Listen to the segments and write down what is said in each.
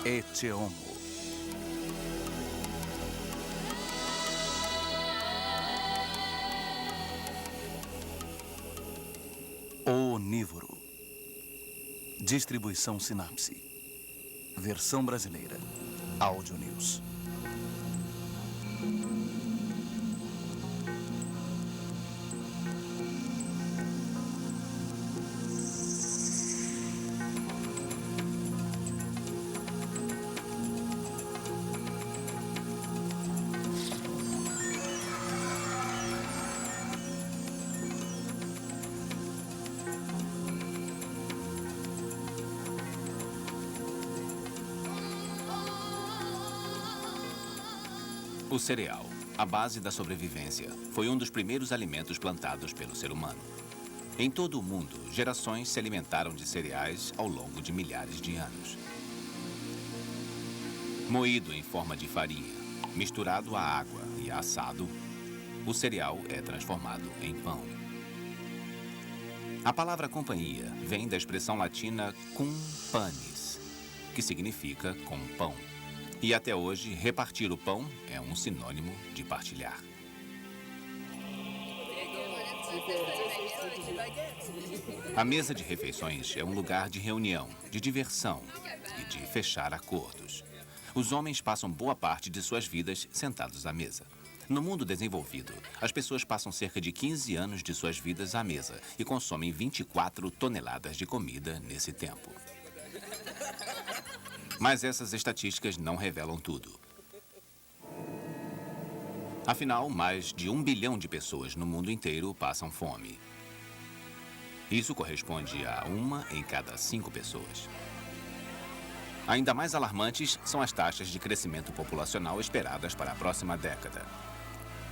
Ecce Homo. O onívoro. Distribuição Sinapse. Versão brasileira. Áudio News. O cereal, a base da sobrevivência, foi um dos primeiros alimentos plantados pelo ser humano. Em todo o mundo, gerações se alimentaram de cereais ao longo de milhares de anos. Moído em forma de farinha, misturado à água e assado, o cereal é transformado em pão. A palavra companhia vem da expressão latina cum panis, que significa com pão. E até hoje, repartir o pão é um sinônimo de partilhar. A mesa de refeições é um lugar de reunião, de diversão e de fechar acordos. Os homens passam boa parte de suas vidas sentados à mesa. No mundo desenvolvido, as pessoas passam cerca de 15 anos de suas vidas à mesa e consomem 24 toneladas de comida nesse tempo. Mas essas estatísticas não revelam tudo. Afinal, mais de 1 bilhão de pessoas no mundo inteiro passam fome. Isso corresponde a 1 em cada 5 pessoas. Ainda mais alarmantes são as taxas de crescimento populacional esperadas para a próxima década.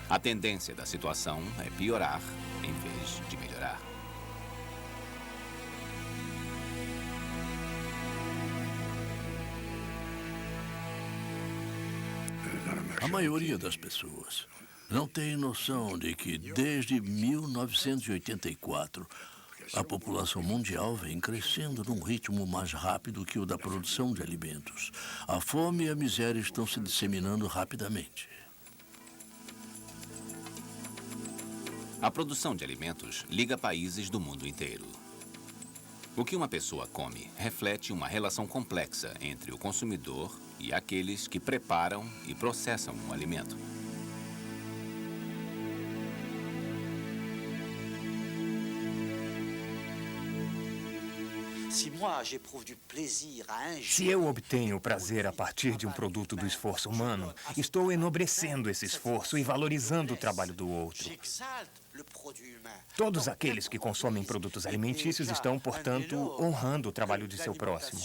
A tendência da situação é piorar em vez de melhorar. A maioria das pessoas não tem noção de que desde 1984 a população mundial vem crescendo num ritmo mais rápido que o da produção de alimentos. A fome e a miséria estão se disseminando rapidamente. A produção de alimentos liga países do mundo inteiro. O que uma pessoa come reflete uma relação complexa entre o consumidor e aqueles que preparam e processam o alimento. Se eu obtenho prazer a partir de um produto do esforço humano, estou enobrecendo esse esforço e valorizando o trabalho do outro. Todos aqueles que consomem produtos alimentícios estão, portanto, honrando o trabalho de seu próximo.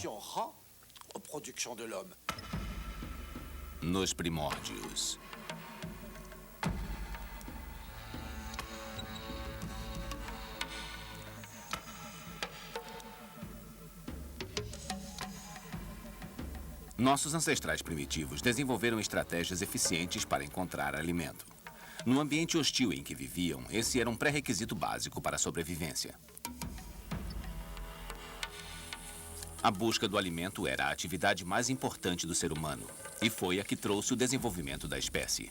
Nos primórdios. Nossos ancestrais primitivos desenvolveram estratégias eficientes para encontrar alimento. No ambiente hostil em que viviam, esse era um pré-requisito básico para a sobrevivência. A busca do alimento era a atividade mais importante do ser humano e foi a que trouxe o desenvolvimento da espécie.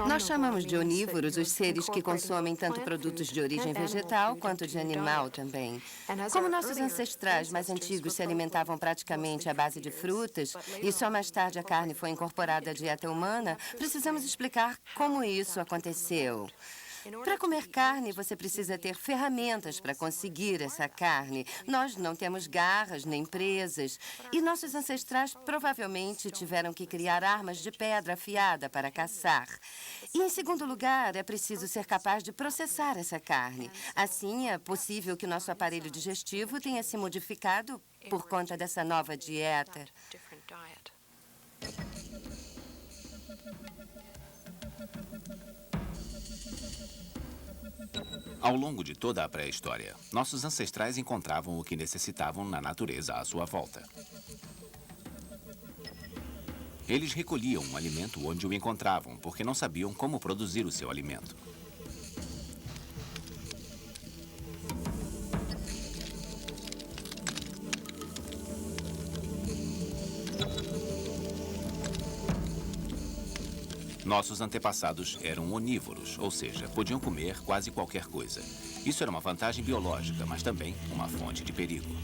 Nós chamamos de onívoros os seres que consomem tanto produtos de origem vegetal quanto de animal também. Como nossos ancestrais mais antigos se alimentavam praticamente à base de frutas e só mais tarde a carne foi incorporada à dieta humana, precisamos explicar como isso aconteceu. Para comer carne, você precisa ter ferramentas para conseguir essa carne. Nós não temos garras nem presas. E nossos ancestrais provavelmente tiveram que criar armas de pedra afiada para caçar. E, em segundo lugar, é preciso ser capaz de processar essa carne. Assim, é possível que nosso aparelho digestivo tenha se modificado por conta dessa nova dieta. Ao longo de toda a pré-história, nossos ancestrais encontravam o que necessitavam na natureza à sua volta. Eles recolhiam um alimento onde o encontravam, porque não sabiam como produzir o seu alimento. Nossos antepassados eram onívoros, ou seja, podiam comer quase qualquer coisa. Isso era uma vantagem biológica, mas também uma fonte de perigo.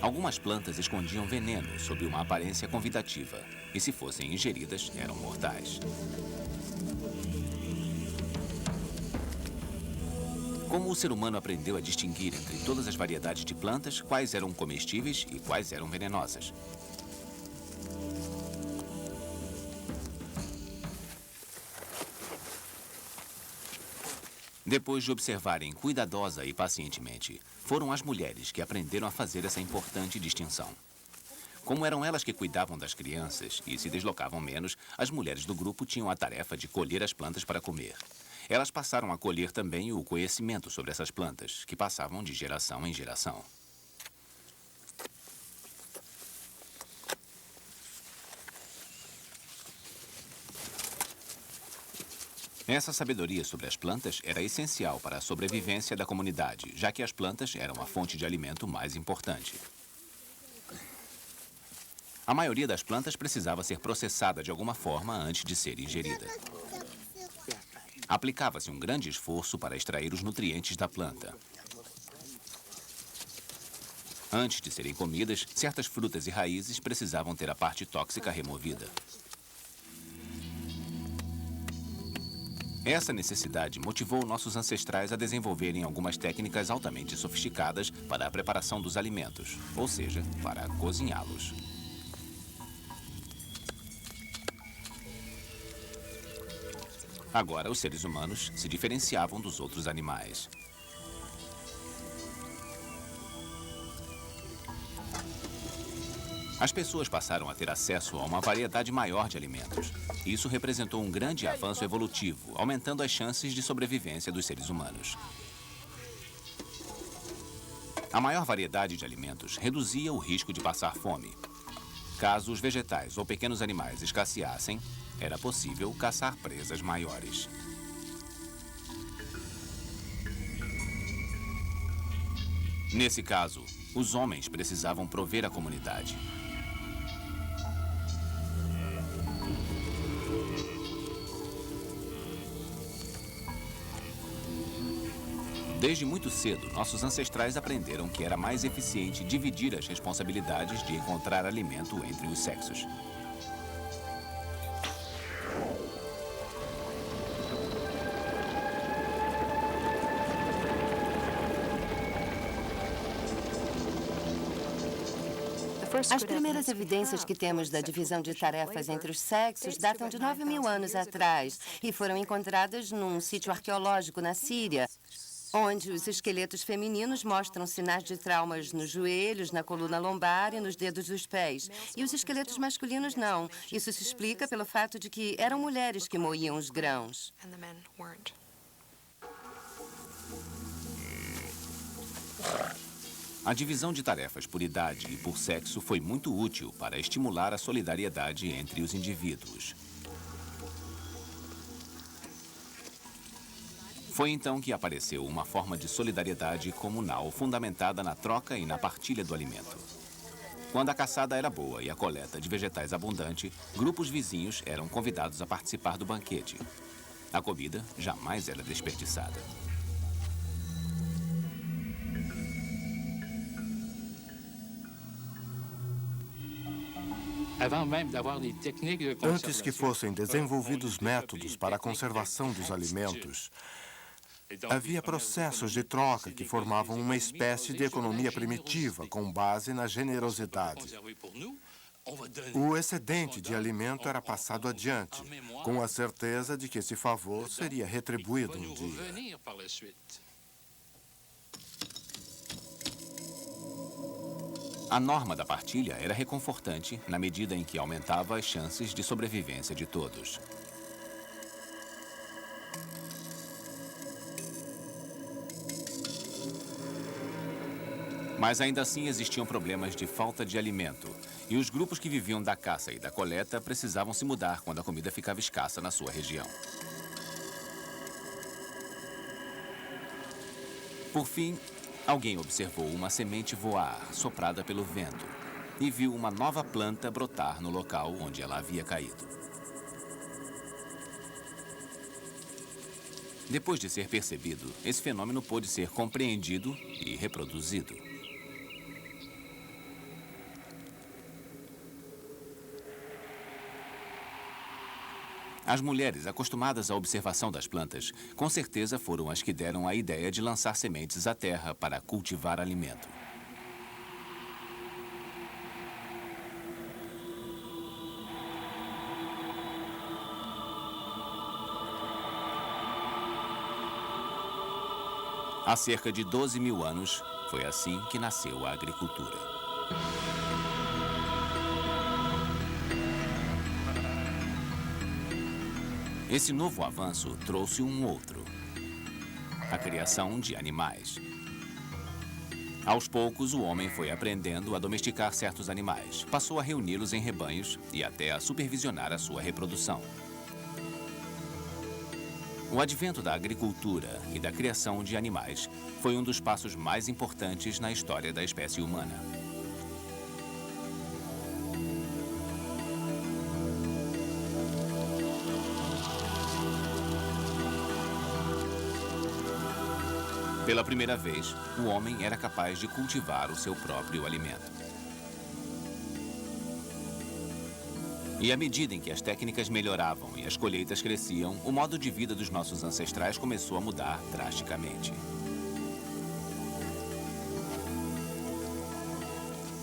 Algumas plantas escondiam veneno sob uma aparência convidativa, e se fossem ingeridas, eram mortais. Como o ser humano aprendeu a distinguir entre todas as variedades de plantas, quais eram comestíveis e quais eram venenosas? Depois de observarem cuidadosa e pacientemente, foram as mulheres que aprenderam a fazer essa importante distinção. Como eram elas que cuidavam das crianças e se deslocavam menos, as mulheres do grupo tinham a tarefa de colher as plantas para comer. Elas passaram a colher também o conhecimento sobre essas plantas, que passavam de geração em geração. Essa sabedoria sobre as plantas era essencial para a sobrevivência da comunidade, já que as plantas eram a fonte de alimento mais importante. A maioria das plantas precisava ser processada de alguma forma antes de ser ingerida. Aplicava-se um grande esforço para extrair os nutrientes da planta. Antes de serem comidas, certas frutas e raízes precisavam ter a parte tóxica removida. Essa necessidade motivou nossos ancestrais a desenvolverem algumas técnicas altamente sofisticadas para a preparação dos alimentos, ou seja, para cozinhá-los. Agora, os seres humanos se diferenciavam dos outros animais. As pessoas passaram a ter acesso a uma variedade maior de alimentos. Isso representou um grande avanço evolutivo, aumentando as chances de sobrevivência dos seres humanos. A maior variedade de alimentos reduzia o risco de passar fome. Caso os vegetais ou pequenos animais escasseassem, era possível caçar presas maiores. Nesse caso, os homens precisavam prover a comunidade. Desde muito cedo, nossos ancestrais aprenderam que era mais eficiente dividir as responsabilidades de encontrar alimento entre os sexos. As primeiras evidências que temos da divisão de tarefas entre os sexos datam de 9.000 anos atrás e foram encontradas num sítio arqueológico na Síria, onde os esqueletos femininos mostram sinais de traumas nos joelhos, na coluna lombar e nos dedos dos pés. E os esqueletos masculinos não. Isso se explica pelo fato de que eram mulheres que moíam os grãos. A divisão de tarefas por idade e por sexo foi muito útil para estimular a solidariedade entre os indivíduos. Foi então que apareceu uma forma de solidariedade comunal fundamentada na troca e na partilha do alimento. Quando a caçada era boa e a coleta de vegetais abundante, grupos vizinhos eram convidados a participar do banquete. A comida jamais era desperdiçada. Antes que fossem desenvolvidos métodos para a conservação dos alimentos, havia processos de troca que formavam uma espécie de economia primitiva com base na generosidade. O excedente de alimento era passado adiante, com a certeza de que esse favor seria retribuído um dia. A norma da partilha era reconfortante na medida em que aumentava as chances de sobrevivência de todos. Mas ainda assim existiam problemas de falta de alimento, e os grupos que viviam da caça e da coleta precisavam se mudar quando a comida ficava escassa na sua região. Por fim, alguém observou uma semente voar, soprada pelo vento, e viu uma nova planta brotar no local onde ela havia caído. Depois de ser percebido, esse fenômeno pôde ser compreendido e reproduzido. As mulheres, acostumadas à observação das plantas, com certeza foram as que deram a ideia de lançar sementes à terra para cultivar alimento. Há cerca de 12 mil anos, foi assim que nasceu a agricultura. Esse novo avanço trouxe um outro: a criação de animais. Aos poucos, o homem foi aprendendo a domesticar certos animais, passou a reuni-los em rebanhos e até a supervisionar a sua reprodução. O advento da agricultura e da criação de animais foi um dos passos mais importantes na história da espécie humana. Pela primeira vez, o homem era capaz de cultivar o seu próprio alimento. E à medida em que as técnicas melhoravam e as colheitas cresciam, o modo de vida dos nossos ancestrais começou a mudar drasticamente.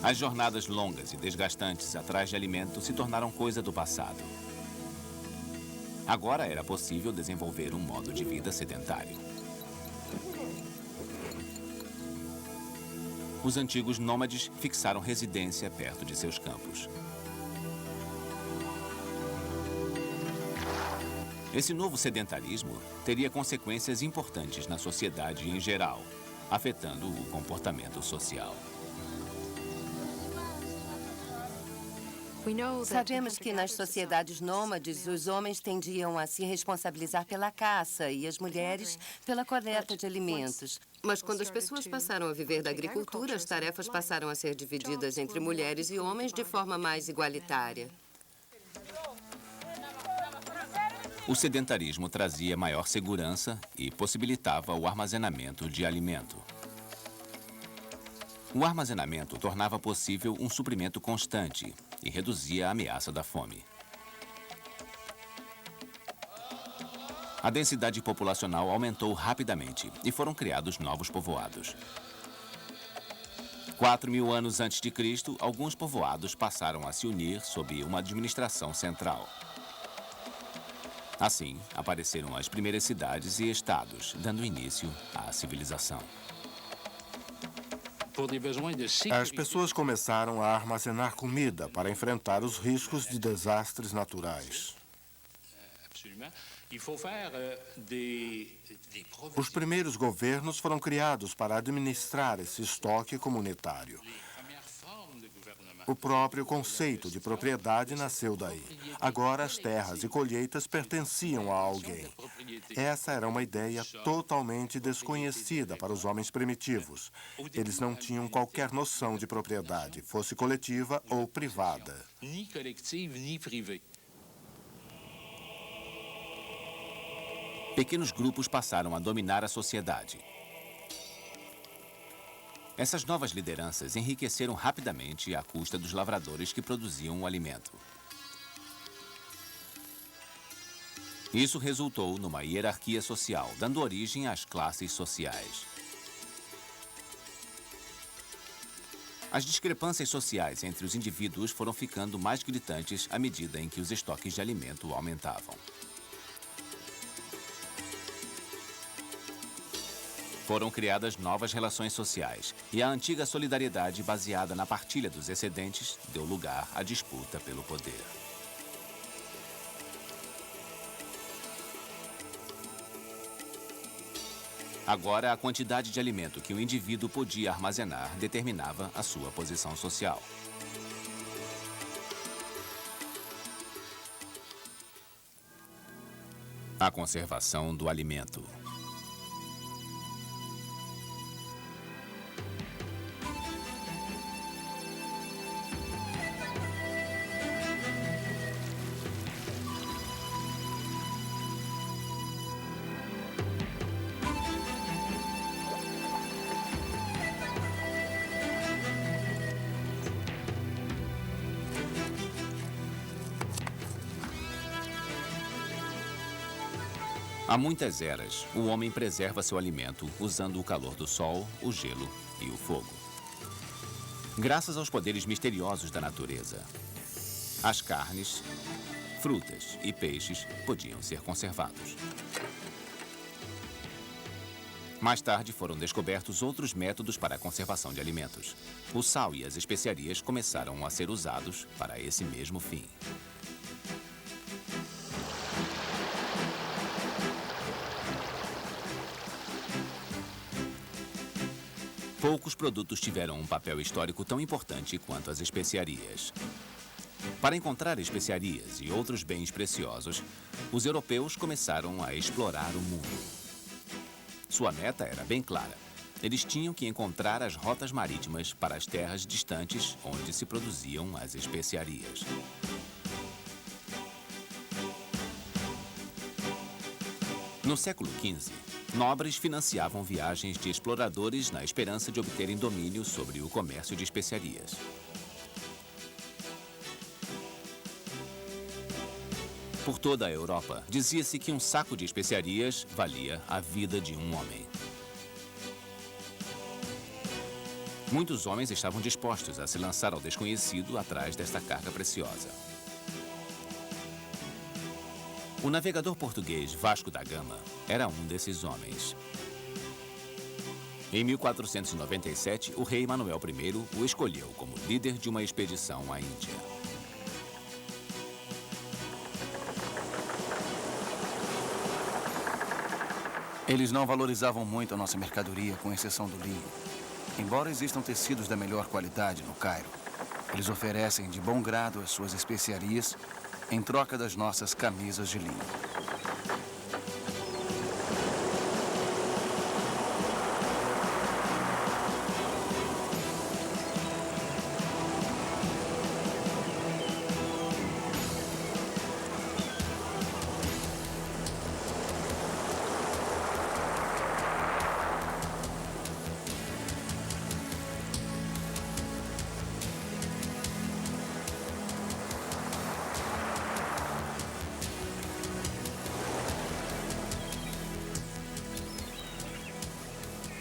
As jornadas longas e desgastantes atrás de alimento se tornaram coisa do passado. Agora era possível desenvolver um modo de vida sedentário. Os antigos nômades fixaram residência perto de seus campos. Esse novo sedentarismo teria consequências importantes na sociedade em geral, afetando o comportamento social. Sabemos que nas sociedades nômades, os homens tendiam a se responsabilizar pela caça e as mulheres pela coleta de alimentos. Mas quando as pessoas passaram a viver da agricultura, as tarefas passaram a ser divididas entre mulheres e homens de forma mais igualitária. O sedentarismo trazia maior segurança e possibilitava o armazenamento de alimento. O armazenamento tornava possível um suprimento constante e reduzia a ameaça da fome. A densidade populacional aumentou rapidamente e foram criados novos povoados. 4.000 anos antes de Cristo, alguns povoados passaram a se unir sob uma administração central. Assim, apareceram as primeiras cidades e estados, dando início à civilização. As pessoas começaram a armazenar comida para enfrentar os riscos de desastres naturais. Os primeiros governos foram criados para administrar esse estoque comunitário. O próprio conceito de propriedade nasceu daí. Agora as terras e colheitas pertenciam a alguém. Essa era uma ideia totalmente desconhecida para os homens primitivos. Eles não tinham qualquer noção de propriedade, fosse coletiva ou privada. Pequenos grupos passaram a dominar a sociedade. Essas novas lideranças enriqueceram rapidamente à custa dos lavradores que produziam o alimento. Isso resultou numa hierarquia social, dando origem às classes sociais. As discrepâncias sociais entre os indivíduos foram ficando mais gritantes à medida em que os estoques de alimento aumentavam. Foram criadas novas relações sociais e a antiga solidariedade baseada na partilha dos excedentes deu lugar à disputa pelo poder. Agora, a quantidade de alimento que o indivíduo podia armazenar determinava a sua posição social. A conservação do alimento. Há muitas eras, o homem preserva seu alimento usando o calor do sol, o gelo e o fogo. Graças aos poderes misteriosos da natureza, as carnes, frutas e peixes podiam ser conservados. Mais tarde foram descobertos outros métodos para a conservação de alimentos. O sal e as especiarias começaram a ser usados para esse mesmo fim. Poucos produtos tiveram um papel histórico tão importante quanto as especiarias. Para encontrar especiarias e outros bens preciosos, os europeus começaram a explorar o mundo. Sua meta era bem clara. Eles tinham que encontrar as rotas marítimas para as terras distantes onde se produziam as especiarias. No século XV, nobres financiavam viagens de exploradores na esperança de obterem domínio sobre o comércio de especiarias. Por toda a Europa, dizia-se que um saco de especiarias valia a vida de um homem. Muitos homens estavam dispostos a se lançar ao desconhecido atrás desta carga preciosa. O navegador português Vasco da Gama era um desses homens. Em 1497, o rei Manuel I o escolheu como líder de uma expedição à Índia. Eles não valorizavam muito a nossa mercadoria, com exceção do linho. Embora existam tecidos da melhor qualidade no Cairo, eles oferecem de bom grado as suas especiarias em troca das nossas camisas de linho.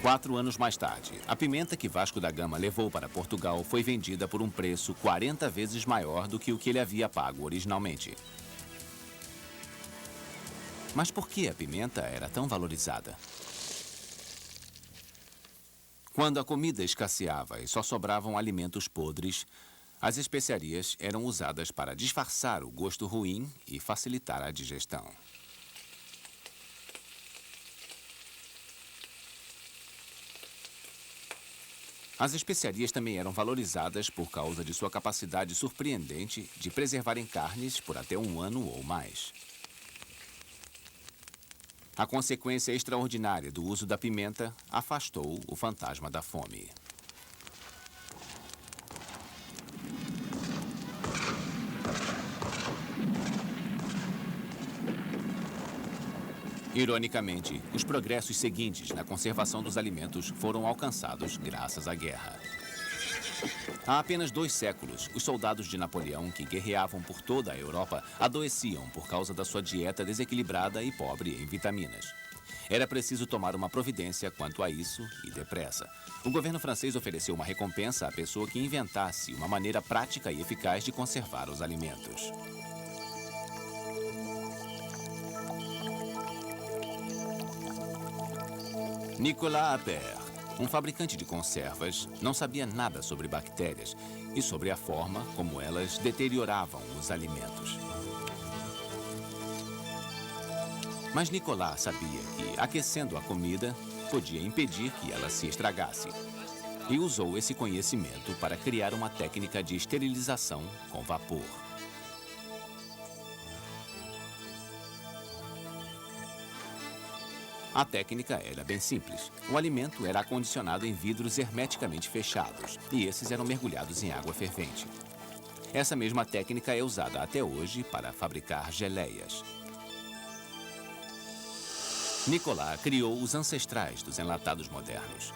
Quatro anos mais tarde, a pimenta que Vasco da Gama levou para Portugal foi vendida por um preço 40 vezes maior do que o que ele havia pago originalmente. Mas por que a pimenta era tão valorizada? Quando a comida escasseava e só sobravam alimentos podres, as especiarias eram usadas para disfarçar o gosto ruim e facilitar a digestão. As especiarias também eram valorizadas por causa de sua capacidade surpreendente de preservarem carnes por até um ano ou mais. A consequência extraordinária do uso da pimenta afastou o fantasma da fome. Ironicamente, os progressos seguintes na conservação dos alimentos foram alcançados graças à guerra. Há apenas 2 séculos, os soldados de Napoleão que guerreavam por toda a Europa adoeciam por causa da sua dieta desequilibrada e pobre em vitaminas. Era preciso tomar uma providência quanto a isso e depressa. O governo francês ofereceu uma recompensa à pessoa que inventasse uma maneira prática e eficaz de conservar os alimentos. Nicolas Appert, um fabricante de conservas, não sabia nada sobre bactérias e sobre a forma como elas deterioravam os alimentos. Mas Nicolas sabia que, aquecendo a comida, podia impedir que ela se estragasse. E usou esse conhecimento para criar uma técnica de esterilização com vapor. A técnica era bem simples. O alimento era acondicionado em vidros hermeticamente fechados e esses eram mergulhados em água fervente. Essa mesma técnica é usada até hoje para fabricar geleias. Nicolas criou os ancestrais dos enlatados modernos.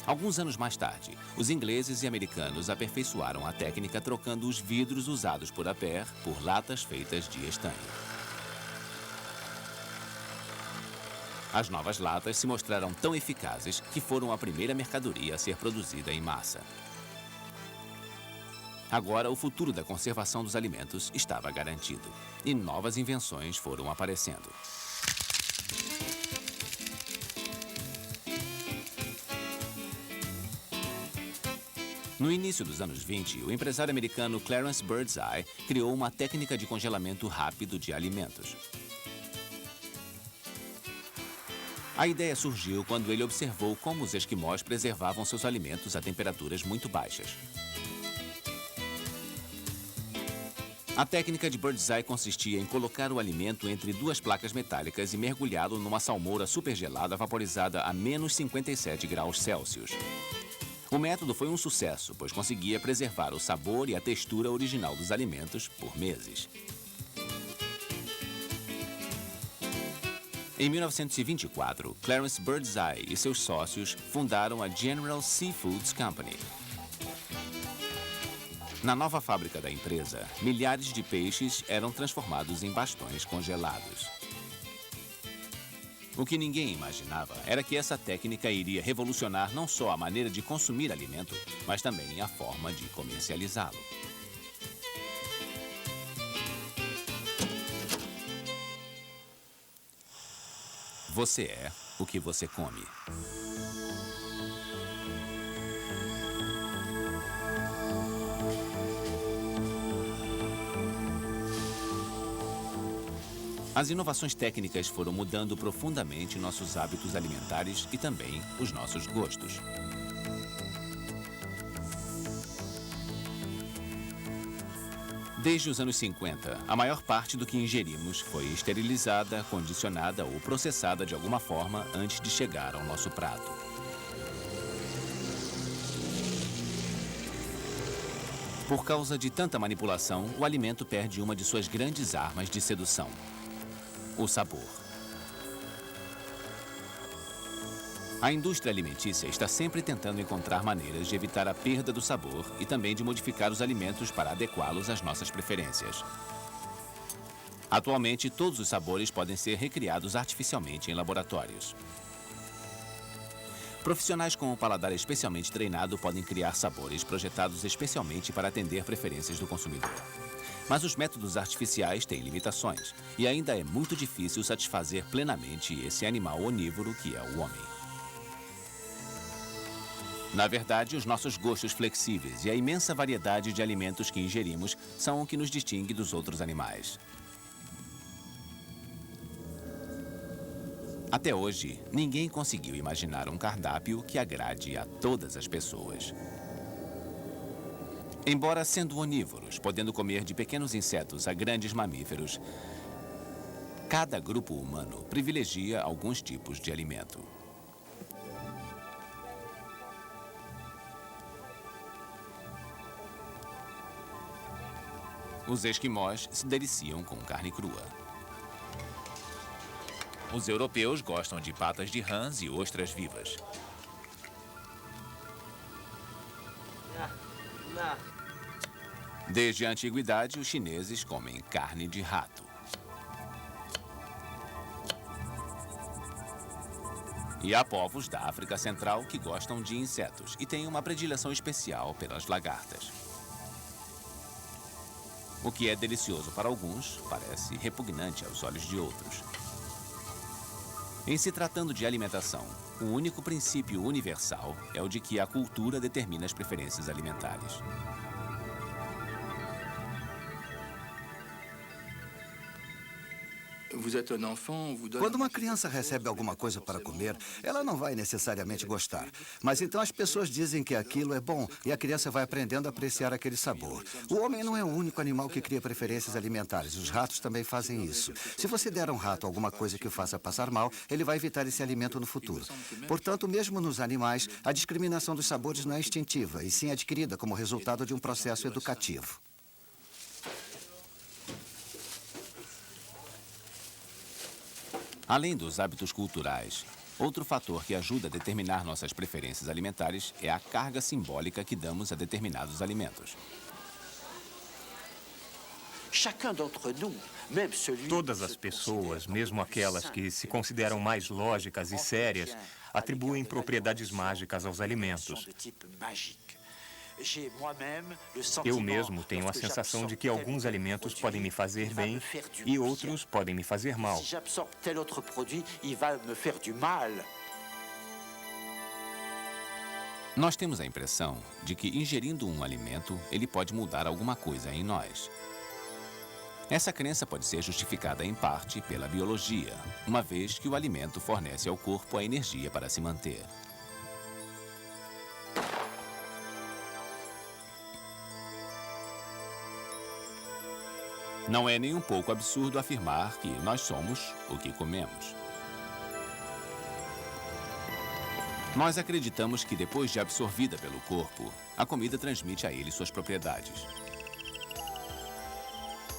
Alguns anos mais tarde, os ingleses e americanos aperfeiçoaram a técnica trocando os vidros usados por Appert por latas feitas de estanho. As novas latas se mostraram tão eficazes que foram a primeira mercadoria a ser produzida em massa. Agora, o futuro da conservação dos alimentos estava garantido e novas invenções foram aparecendo. No início dos anos 20, o empresário americano Clarence Birdseye criou uma técnica de congelamento rápido de alimentos. A ideia surgiu quando ele observou como os esquimós preservavam seus alimentos a temperaturas muito baixas. A técnica de Birdseye consistia em colocar o alimento entre duas placas metálicas e mergulhá-lo numa salmoura supergelada vaporizada a menos 57 graus Celsius. O método foi um sucesso, pois conseguia preservar o sabor e a textura original dos alimentos por meses. Em 1924, Clarence Birdseye e seus sócios fundaram a General Seafoods Company. Na nova fábrica da empresa, milhares de peixes eram transformados em bastões congelados. O que ninguém imaginava era que essa técnica iria revolucionar não só a maneira de consumir alimento, mas também a forma de comercializá-lo. Você é o que você come. As inovações técnicas foram mudando profundamente nossos hábitos alimentares e também os nossos gostos. Desde os anos 50, a maior parte do que ingerimos foi esterilizada, condicionada ou processada de alguma forma antes de chegar ao nosso prato. Por causa de tanta manipulação, o alimento perde uma de suas grandes armas de sedução: o sabor. A indústria alimentícia está sempre tentando encontrar maneiras de evitar a perda do sabor e também de modificar os alimentos para adequá-los às nossas preferências. Atualmente, todos os sabores podem ser recriados artificialmente em laboratórios. Profissionais com um paladar especialmente treinado podem criar sabores projetados especialmente para atender preferências do consumidor. Mas os métodos artificiais têm limitações e ainda é muito difícil satisfazer plenamente esse animal onívoro que é o homem. Na verdade, os nossos gostos flexíveis e a imensa variedade de alimentos que ingerimos são o que nos distingue dos outros animais. Até hoje, ninguém conseguiu imaginar um cardápio que agrade a todas as pessoas. Embora sendo onívoros, podendo comer de pequenos insetos a grandes mamíferos, cada grupo humano privilegia alguns tipos de alimento. Os esquimós se deliciam com carne crua. Os europeus gostam de patas de rãs e ostras vivas. Desde a antiguidade, os chineses comem carne de rato. E há povos da África Central que gostam de insetos e têm uma predileção especial pelas lagartas. O que é delicioso para alguns, parece repugnante aos olhos de outros. Em se tratando de alimentação, o único princípio universal é o de que a cultura determina as preferências alimentares. Quando uma criança recebe alguma coisa para comer, ela não vai necessariamente gostar. Mas então as pessoas dizem que aquilo é bom e a criança vai aprendendo a apreciar aquele sabor. O homem não é o único animal que cria preferências alimentares. Os ratos também fazem isso. Se você der a um rato alguma coisa que o faça passar mal, ele vai evitar esse alimento no futuro. Portanto, mesmo nos animais, a discriminação dos sabores não é instintiva, e sim adquirida como resultado de um processo educativo. Além dos hábitos culturais, outro fator que ajuda a determinar nossas preferências alimentares é a carga simbólica que damos a determinados alimentos. Todas as pessoas, mesmo aquelas que se consideram mais lógicas e sérias, atribuem propriedades mágicas aos alimentos. Eu mesmo tenho a sensação de que alguns alimentos podem me fazer bem e outros podem me fazer mal. Nós temos a impressão de que, ingerindo um alimento, ele pode mudar alguma coisa em nós. Essa crença pode ser justificada em parte pela biologia, uma vez que o alimento fornece ao corpo a energia para se manter. Não é nem um pouco absurdo afirmar que nós somos o que comemos. Nós acreditamos que depois de absorvida pelo corpo, a comida transmite a ele suas propriedades.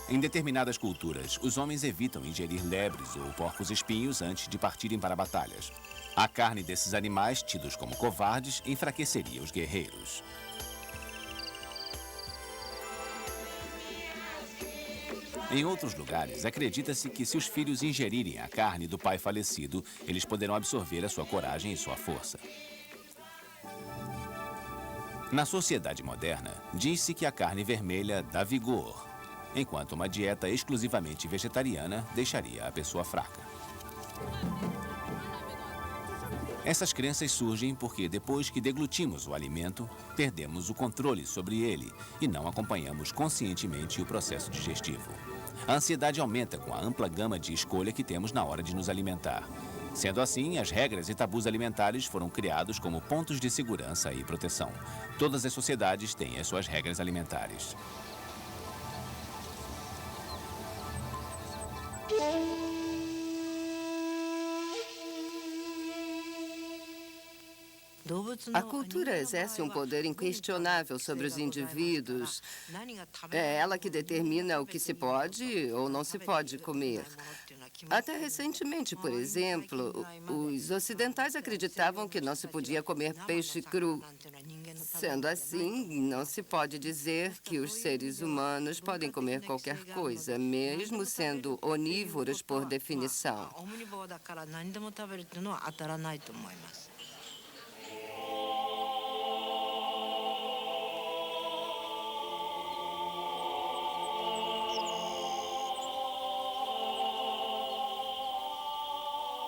Em determinadas culturas, os homens evitam ingerir lebres ou porcos-espinhos antes de partirem para batalhas. A carne desses animais, tidos como covardes, enfraqueceria os guerreiros. Em outros lugares, acredita-se que se os filhos ingerirem a carne do pai falecido, eles poderão absorver a sua coragem e sua força. Na sociedade moderna, diz-se que a carne vermelha dá vigor, enquanto uma dieta exclusivamente vegetariana deixaria a pessoa fraca. Essas crenças surgem porque depois que deglutimos o alimento, perdemos o controle sobre ele e não acompanhamos conscientemente o processo digestivo. A ansiedade aumenta com a ampla gama de escolha que temos na hora de nos alimentar. Sendo assim, as regras e tabus alimentares foram criados como pontos de segurança e proteção. Todas as sociedades têm as suas regras alimentares. A cultura exerce um poder inquestionável sobre os indivíduos. É ela que determina o que se pode ou não se pode comer. Até recentemente, por exemplo, os ocidentais acreditavam que não se podia comer peixe cru. Sendo assim, não se pode dizer que os seres humanos podem comer qualquer coisa, mesmo sendo onívoros por definição.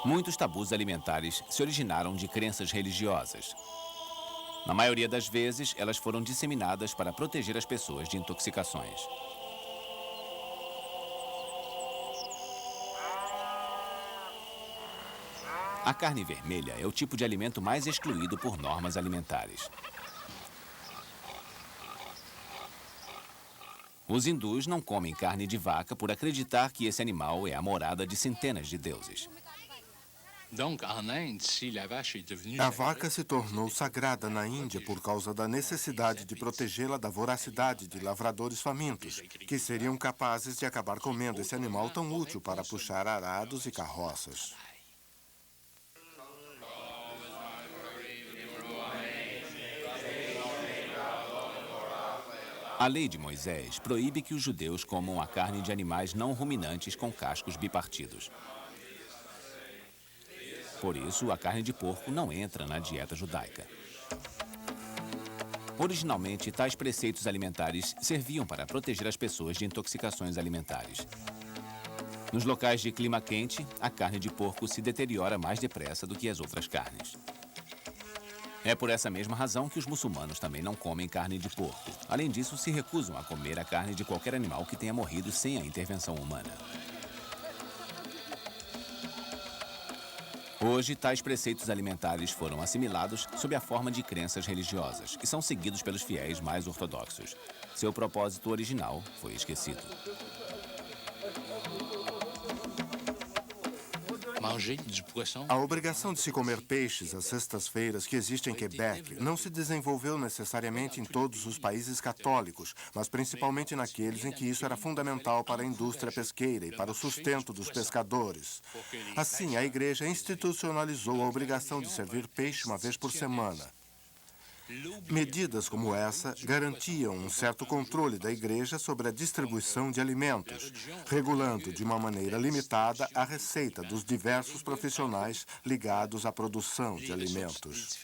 Muitos tabus alimentares se originaram de crenças religiosas. Na maioria das vezes, elas foram disseminadas para proteger as pessoas de intoxicações. A carne vermelha é o tipo de alimento mais excluído por normas alimentares. Os hindus não comem carne de vaca por acreditar que esse animal é a morada de centenas de deuses. A vaca se tornou sagrada na Índia por causa da necessidade de protegê-la da voracidade de lavradores famintos, que seriam capazes de acabar comendo esse animal tão útil para puxar arados e carroças. A lei de Moisés proíbe que os judeus comam a carne de animais não ruminantes com cascos bipartidos. Por isso, a carne de porco não entra na dieta judaica. Originalmente, tais preceitos alimentares serviam para proteger as pessoas de intoxicações alimentares. Nos locais de clima quente, a carne de porco se deteriora mais depressa do que as outras carnes. É por essa mesma razão que os muçulmanos também não comem carne de porco. Além disso, se recusam a comer a carne de qualquer animal que tenha morrido sem a intervenção humana. Hoje, tais preceitos alimentares foram assimilados sob a forma de crenças religiosas e são seguidos pelos fiéis mais ortodoxos. Seu propósito original foi esquecido. A obrigação de se comer peixes às sextas-feiras que existe em Quebec não se desenvolveu necessariamente em todos os países católicos, mas principalmente naqueles em que isso era fundamental para a indústria pesqueira e para o sustento dos pescadores. Assim, a igreja institucionalizou a obrigação de servir peixe uma vez por semana. Medidas como essa garantiam um certo controle da Igreja sobre a distribuição de alimentos, regulando de uma maneira limitada a receita dos diversos profissionais ligados à produção de alimentos.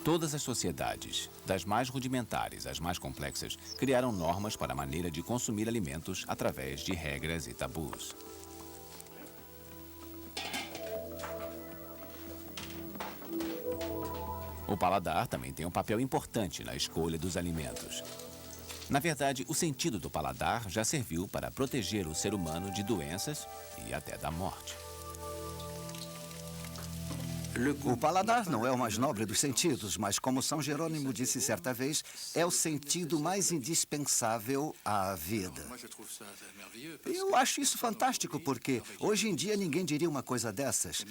Todas as sociedades, das mais rudimentares às mais complexas, criaram normas para a maneira de consumir alimentos através de regras e tabus. O paladar também tem um papel importante na escolha dos alimentos. Na verdade, o sentido do paladar já serviu para proteger o ser humano de doenças e até da morte. O paladar não é o mais nobre dos sentidos, mas como São Jerônimo disse certa vez, é o sentido mais indispensável à vida. Eu acho isso fantástico porque hoje em dia ninguém diria uma coisa dessas.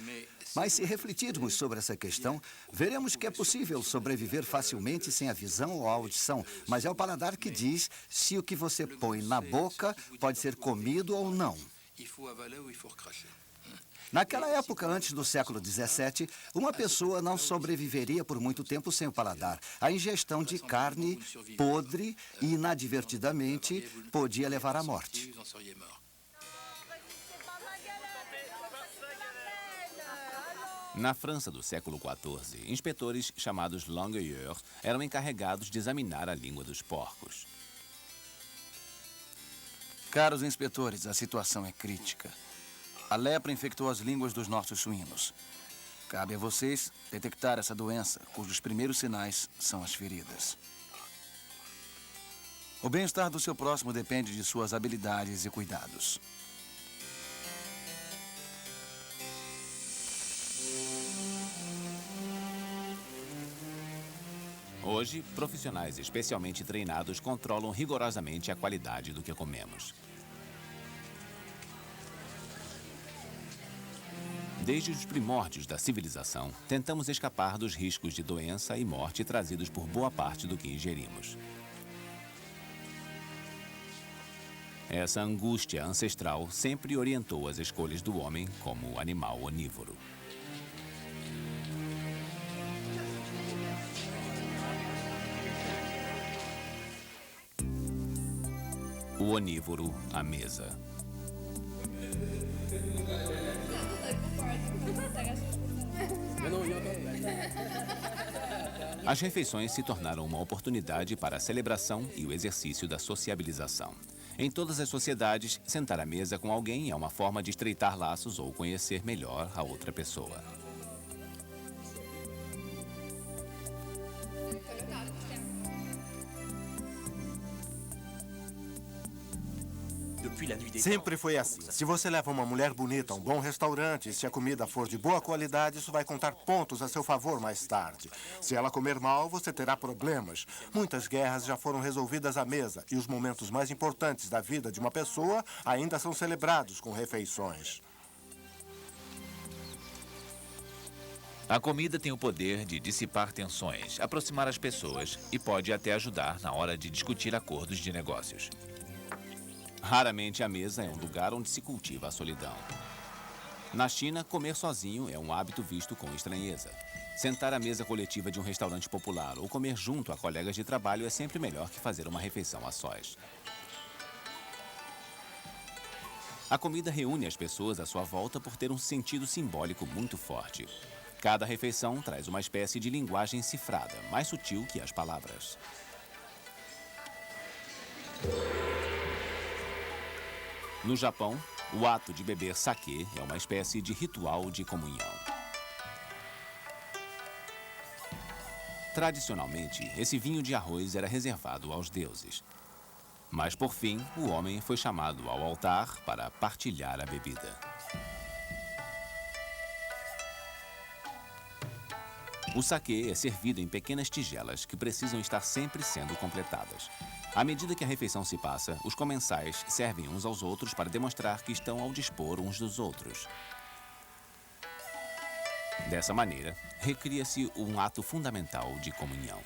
Mas se refletirmos sobre essa questão, veremos que é possível sobreviver facilmente sem a visão ou a audição, mas é o paladar que diz se o que você põe na boca pode ser comido ou não. Naquela época, antes do século XVII, uma pessoa não sobreviveria por muito tempo sem o paladar. A ingestão de carne podre e inadvertidamente podia levar à morte. Na França do século XIV, inspetores chamados longueurs eram encarregados de examinar a língua dos porcos. Caros inspetores, a situação é crítica. A lepra infectou as línguas dos nossos suínos. Cabe a vocês detectar essa doença, cujos primeiros sinais são as feridas. O bem-estar do seu próximo depende de suas habilidades e cuidados. Hoje, profissionais especialmente treinados controlam rigorosamente a qualidade do que comemos. Desde os primórdios da civilização, tentamos escapar dos riscos de doença e morte trazidos por boa parte do que ingerimos. Essa angústia ancestral sempre orientou as escolhas do homem como animal onívoro. O onívoro à mesa. As refeições se tornaram uma oportunidade para a celebração e o exercício da sociabilização. Em todas as sociedades, sentar à mesa com alguém é uma forma de estreitar laços ou conhecer melhor a outra pessoa. Sempre foi assim. Se você leva uma mulher bonita a um bom restaurante e se a comida for de boa qualidade, isso vai contar pontos a seu favor mais tarde. Se ela comer mal, você terá problemas. Muitas guerras já foram resolvidas à mesa e os momentos mais importantes da vida de uma pessoa ainda são celebrados com refeições. A comida tem o poder de dissipar tensões, aproximar as pessoas e pode até ajudar na hora de discutir acordos de negócios. Raramente a mesa é um lugar onde se cultiva a solidão. Na China, comer sozinho é um hábito visto com estranheza. Sentar à mesa coletiva de um restaurante popular ou comer junto a colegas de trabalho é sempre melhor que fazer uma refeição a sós. A comida reúne as pessoas à sua volta por ter um sentido simbólico muito forte. Cada refeição traz uma espécie de linguagem cifrada, mais sutil que as palavras. No Japão, o ato de beber saquê é uma espécie de ritual de comunhão. Tradicionalmente, esse vinho de arroz era reservado aos deuses. Mas, por fim, o homem foi chamado ao altar para partilhar a bebida. O saquê é servido em pequenas tigelas que precisam estar sempre sendo completadas. À medida que a refeição se passa, os comensais servem uns aos outros para demonstrar que estão ao dispor uns dos outros. Dessa maneira, recria-se um ato fundamental de comunhão.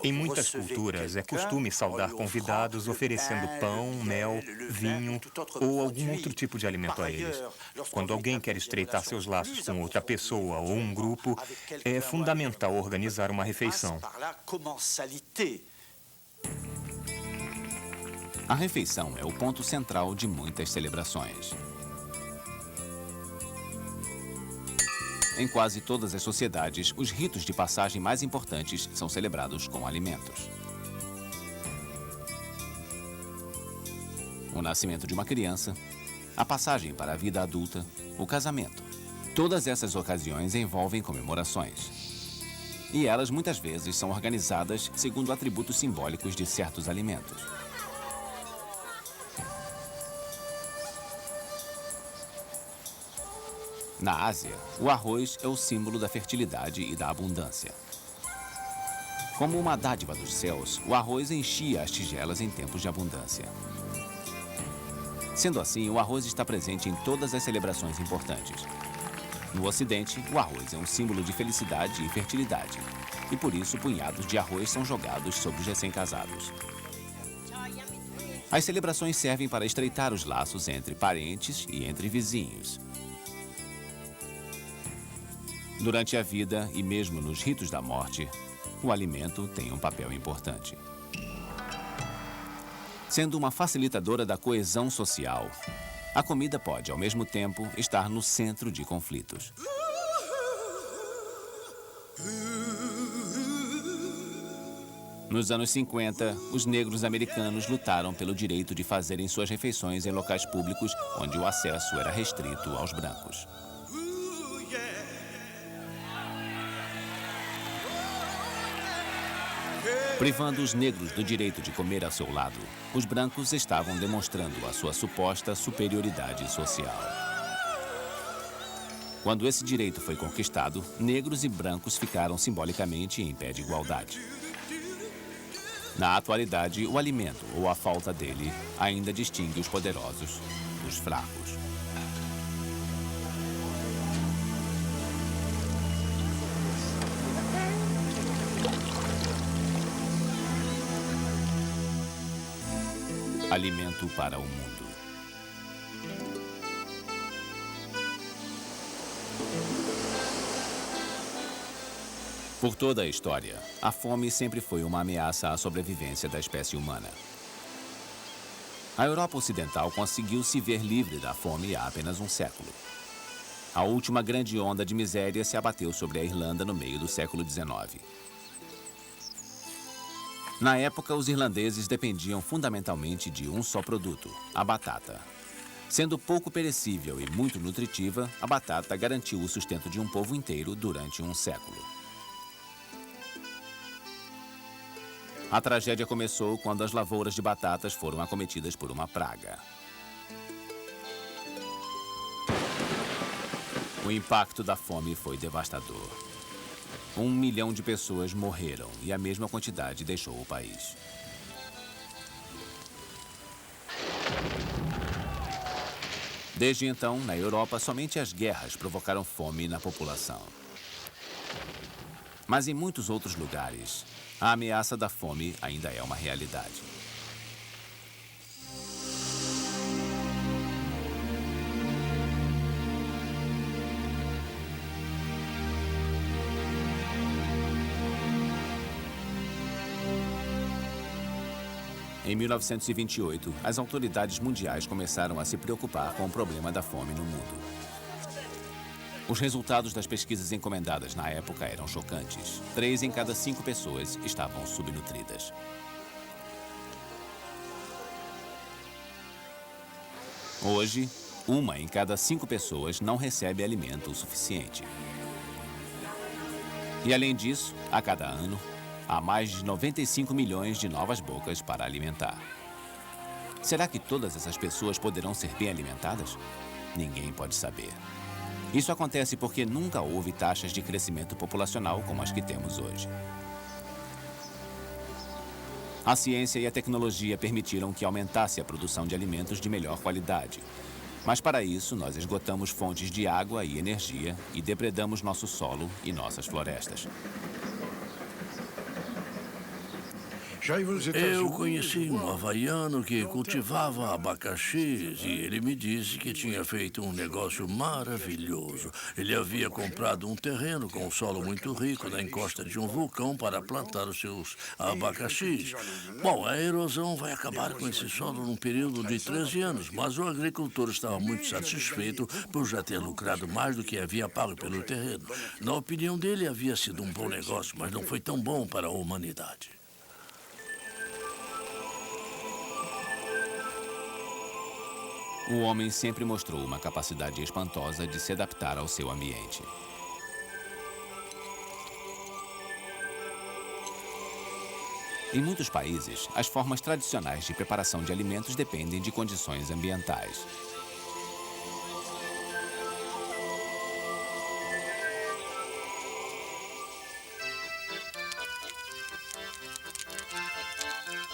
Em muitas culturas, é costume saudar convidados oferecendo pão, mel, vinho ou algum outro tipo de alimento a eles. Quando alguém quer estreitar seus laços com outra pessoa ou um grupo, é fundamental organizar uma refeição. A refeição é o ponto central de muitas celebrações. Em quase todas as sociedades, os ritos de passagem mais importantes são celebrados com alimentos. O nascimento de uma criança, a passagem para a vida adulta, o casamento. Todas essas ocasiões envolvem comemorações. E elas muitas vezes são organizadas segundo atributos simbólicos de certos alimentos. Na Ásia, o arroz é o símbolo da fertilidade e da abundância. Como uma dádiva dos céus, o arroz enchia as tigelas em tempos de abundância. Sendo assim, o arroz está presente em todas as celebrações importantes. No Ocidente, o arroz é um símbolo de felicidade e fertilidade, e por isso punhados de arroz são jogados sobre os recém-casados. As celebrações servem para estreitar os laços entre parentes e entre vizinhos. Durante a vida e mesmo nos ritos da morte, o alimento tem um papel importante. Sendo uma facilitadora da coesão social, a comida pode, ao mesmo tempo, estar no centro de conflitos. Nos anos 50, os negros americanos lutaram pelo direito de fazerem suas refeições em locais públicos onde o acesso era restrito aos brancos. Privando os negros do direito de comer ao seu lado, os brancos estavam demonstrando a sua suposta superioridade social. Quando esse direito foi conquistado, negros e brancos ficaram simbolicamente em pé de igualdade. Na atualidade, o alimento ou a falta dele ainda distingue os poderosos dos fracos. Alimento para o mundo. Por toda a história, a fome sempre foi uma ameaça à sobrevivência da espécie humana. A Europa Ocidental conseguiu se ver livre da fome há apenas um século. A última grande onda de miséria se abateu sobre a Irlanda no meio do século XIX. Na época, os irlandeses dependiam fundamentalmente de um só produto, a batata. Sendo pouco perecível e muito nutritiva, a batata garantiu o sustento de um povo inteiro durante um século. A tragédia começou quando as lavouras de batatas foram acometidas por uma praga. O impacto da fome foi devastador. 1 milhão de pessoas morreram e a mesma quantidade deixou o país. Desde então, na Europa, somente as guerras provocaram fome na população. Mas em muitos outros lugares, a ameaça da fome ainda é uma realidade. Em 1928, as autoridades mundiais começaram a se preocupar com o problema da fome no mundo. Os resultados das pesquisas encomendadas na época eram chocantes. 3 em cada 5 pessoas estavam subnutridas. Hoje, 1 em cada 5 pessoas não recebe alimento o suficiente. E além disso, a cada ano, há mais de 95 milhões de novas bocas para alimentar. Será que todas essas pessoas poderão ser bem alimentadas? Ninguém pode saber. Isso acontece porque nunca houve taxas de crescimento populacional como as que temos hoje. A ciência e a tecnologia permitiram que aumentasse a produção de alimentos de melhor qualidade. Mas para isso, nós esgotamos fontes de água e energia e depredamos nosso solo e nossas florestas. Eu conheci um havaiano que cultivava abacaxis e ele me disse que tinha feito um negócio maravilhoso. Ele havia comprado um terreno com um solo muito rico na encosta de um vulcão para plantar os seus abacaxis. Bom, a erosão vai acabar com esse solo num período de 13 anos, mas o agricultor estava muito satisfeito por já ter lucrado mais do que havia pago pelo terreno. Na opinião dele, havia sido um bom negócio, mas não foi tão bom para a humanidade. O homem sempre mostrou uma capacidade espantosa de se adaptar ao seu ambiente. Em muitos países, as formas tradicionais de preparação de alimentos dependem de condições ambientais.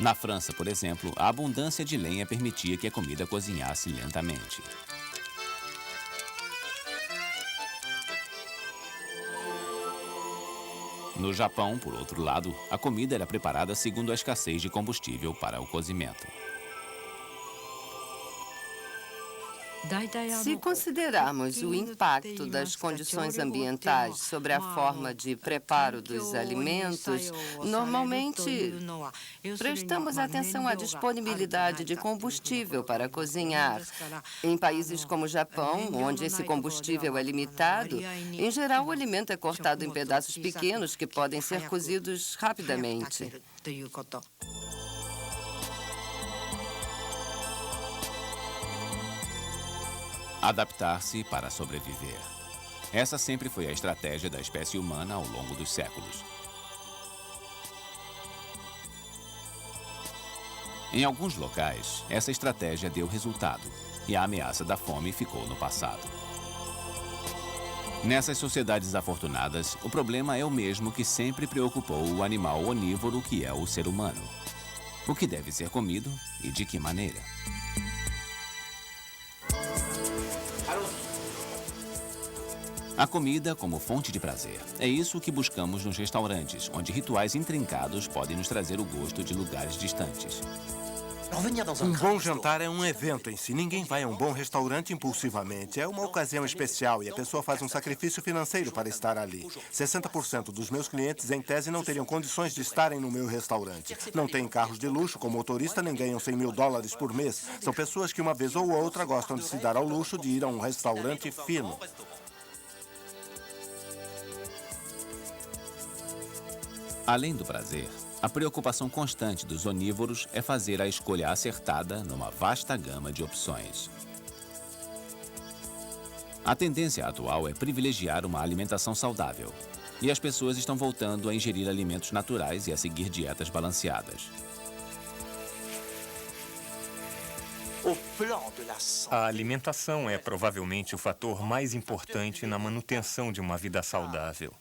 Na França, por exemplo, a abundância de lenha permitia que a comida cozinhasse lentamente. No Japão, por outro lado, a comida era preparada segundo a escassez de combustível para o cozimento. Se considerarmos o impacto das condições ambientais sobre a forma de preparo dos alimentos, normalmente prestamos atenção à disponibilidade de combustível para cozinhar. Em países como o Japão, onde esse combustível é limitado, em geral o alimento é cortado em pedaços pequenos que podem ser cozidos rapidamente. Adaptar-se para sobreviver. Essa sempre foi a estratégia da espécie humana ao longo dos séculos. Em alguns locais, essa estratégia deu resultado e a ameaça da fome ficou no passado. Nessas sociedades afortunadas, o problema é o mesmo que sempre preocupou o animal onívoro que é o ser humano. O que deve ser comido e de que maneira? A comida como fonte de prazer. É isso que buscamos nos restaurantes, onde rituais intrincados podem nos trazer o gosto de lugares distantes. Um bom jantar é um evento em si. Ninguém vai a um bom restaurante impulsivamente. É uma ocasião especial e a pessoa faz um sacrifício financeiro para estar ali. 60% dos meus clientes, em tese, não teriam condições de estarem no meu restaurante. Não têm carros de luxo com motorista, nem ganham $100 mil por mês. São pessoas que uma vez ou outra gostam de se dar ao luxo de ir a um restaurante fino. Além do prazer, a preocupação constante dos onívoros é fazer a escolha acertada numa vasta gama de opções. A tendência atual é privilegiar uma alimentação saudável. E as pessoas estão voltando a ingerir alimentos naturais e a seguir dietas balanceadas. A alimentação é provavelmente o fator mais importante na manutenção de uma vida saudável.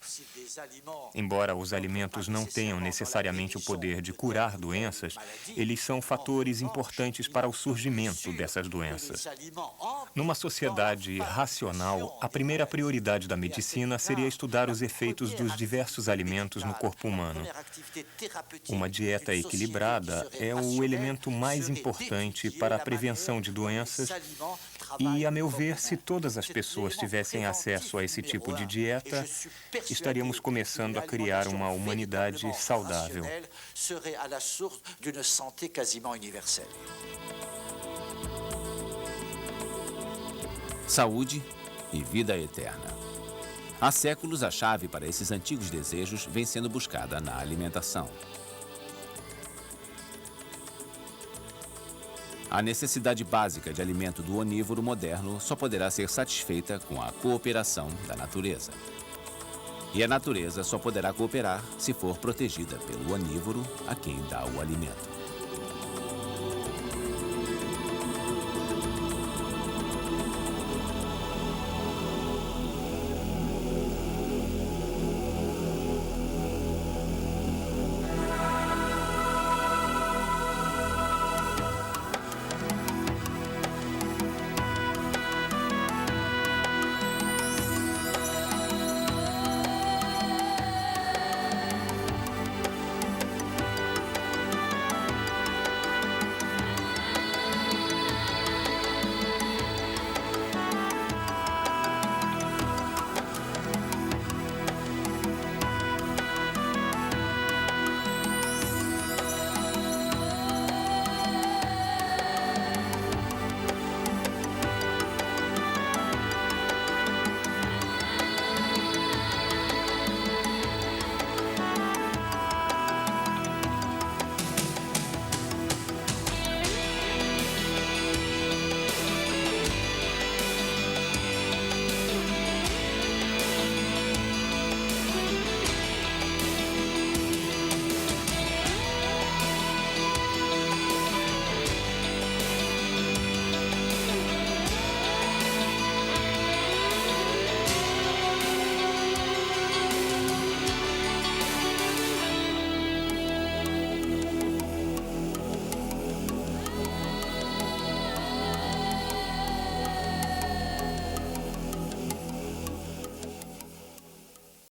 Embora os alimentos não tenham necessariamente o poder de curar doenças, eles são fatores importantes para o surgimento dessas doenças. Numa sociedade racional, a primeira prioridade da medicina seria estudar os efeitos dos diversos alimentos no corpo humano. Uma dieta equilibrada é o elemento mais importante para a prevenção de doenças e, a meu ver, se todas as pessoas tivessem acesso a esse tipo de dieta, estaríamos começando a criar uma humanidade saudável. Saúde e vida eterna. Há séculos, a chave para esses antigos desejos vem sendo buscada na alimentação. A necessidade básica de alimento do onívoro moderno só poderá ser satisfeita com a cooperação da natureza. E a natureza só poderá cooperar se for protegida pelo onívoro a quem dá o alimento.